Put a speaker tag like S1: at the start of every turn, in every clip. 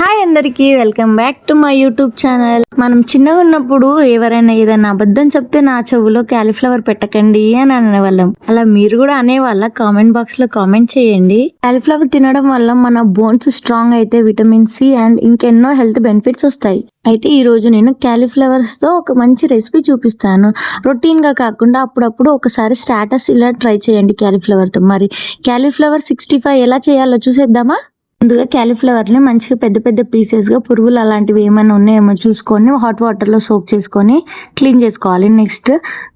S1: Hi అందరికీ welcome back to my YouTube channel. మనం చిన్నగా ఉన్నప్పుడు ఎవరైనా ఏదైనా అబద్ధం చెప్తే నా చెవులో క్యాలీఫ్లవర్ పెట్టకండి అని అనేవాళ్ళం. అలా మీరు కూడా అనేవాళ్ళ? కామెంట్ బాక్స్ లో కామెంట్ చేయండి. క్యాలీఫ్లవర్ తినడం వల్ల మన బోన్స్ స్ట్రాంగ్ అయితే విటమిన్ సి అండ్ ఇంకెన్నో హెల్త్ బెనిఫిట్స్ వస్తాయి. అయితే ఈ రోజు నేను క్యాలీఫ్లవర్స్ తో ఒక మంచి రెసిపీ చూపిస్తాను. రొటీన్ గా కాకుండా అప్పుడప్పుడు ఒకసారి స్టాటస్ ఇలా ట్రై చేయండి క్యాలీఫ్లవర్ తో. మరి క్యాలీఫ్లవర్ 65 ఎలా చేయాలో చూసేద్దామా? ముందుగా క్యాలీఫ్లవర్ని మంచిగా పెద్ద పెద్ద పీసెస్గా పురుగులు అలాంటివి ఏమైనా ఉన్నాయేమో చూసుకొని హాట్ వాటర్లో సోక్ చేసుకొని క్లీన్ చేసుకోవాలి. నెక్స్ట్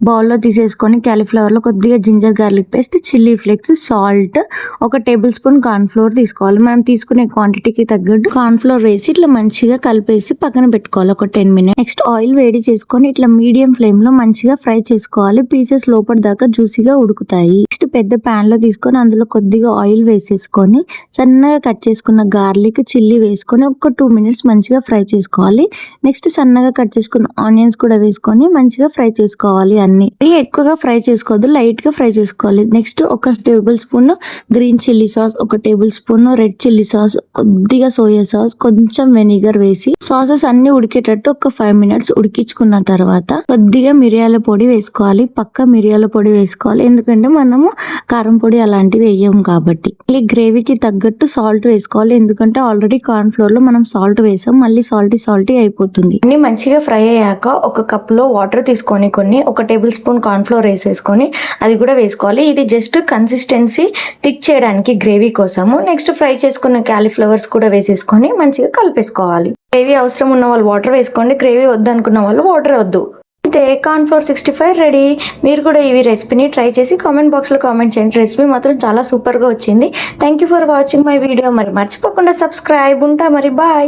S1: బౌల్లో తీసేసుకొని క్యాలీఫ్లవర్లో కొద్దిగా ginger garlic paste, chilli flakes, salt, 1 tablespoon cornflour తీసుకోవాలి. మనం తీసుకునే క్వాంటిటీకి తగ్గట్టు కార్న్ఫ్లోర్ వేసి ఇట్లా మంచిగా కలిపేసి పక్కన పెట్టుకోవాలి ఒక 10 మినిట్స్. నెక్స్ట్ ఆయిల్ వేడి చేసుకొని ఇట్లా మీడియం ఫ్లేమ్లో మంచిగా ఫ్రై చేసుకోవాలి. పీసెస్ లోపల దాకా జ్యూసీగా ఉడుకుతాయి. నెక్స్ట్ పెద్ద ప్యాన్లో తీసుకొని అందులో కొద్దిగా ఆయిల్ వేసేసుకొని సన్నగా కట్ చేసుకున్న గార్లిక్, చిల్లీ వేసుకొని ఒక 2 మినిట్స్ మంచిగా ఫ్రై చేసుకోవాలి. నెక్స్ట్ సన్నగా కట్ చేసుకున్న ఆనియన్స్ కూడా వేసుకొని మంచిగా ఫ్రై చేసుకోవాలి. అన్ని ఎక్కువగా ఫ్రై చేసుకోవద్దు, లైట్ గా ఫ్రై చేసుకోవాలి. Next 1 table spoon green chilli sauce, 1 table spoon red chilli sauce, కొద్దిగా సోయా సాస్, కొంచెం వెనిగర్ వేసి సాసెస్ అన్ని ఉడికేటట్టు ఒక 5 మినిట్స్ ఉడికించుకున్న తర్వాత కొద్దిగా మిరియాల పొడి వేసుకోవాలి. పక్క మిరియాల పొడి వేసుకోవాలి, ఎందుకంటే మనము కారం పొడి అలాంటివి వేయము కాబట్టి. మళ్ళీ గ్రేవీకి తగ్గట్టు సాల్ట్ వేసుకోవాలి, ఎందుకంటే ఆల్రెడీ కార్న్ ఫ్లోర్ లో మనం సాల్ట్ వేసాం, మళ్ళీ సాల్టీ అయిపోతుంది. అన్ని మంచిగా ఫ్రై అయ్యాక 1 కప్ లో వాటర్ తీసుకొని 1 టేబుల్ స్పూన్ కార్న్ ఫ్లోర్ వేసేసుకొని అది కూడా వేసుకోవాలి. ఇది జస్ట్ కన్సిస్టెన్సీ థిక్ చేయడానికి గ్రేవీ కోసము. నెక్స్ట్ ఫ్రై చేసుకున్న క్యాలీఫ్లవర్స్ కూడా వేసేసుకొని మంచిగా కలిపేసుకోవాలి. గ్రేవీ అవసరం ఉన్న వాళ్ళు వాటర్ వేసుకోండి, గ్రేవీ వద్దనుకున్న వాళ్ళు వాటర్ వద్దు. అయితే కార్న్ఫ్లోర్ 65 రెడీ. మీరు కూడా ఈ రెసిపీని ట్రై చేసి కామెంట్ బాక్స్లో కామెంట్ చేయండి. రెసిపీ మాత్రం చాలా సూపర్గా వచ్చింది. Thank you for watching my video. మరి మర్చిపోకుండా సబ్స్క్రైబ్. ఉంటా మరి, బాయ్.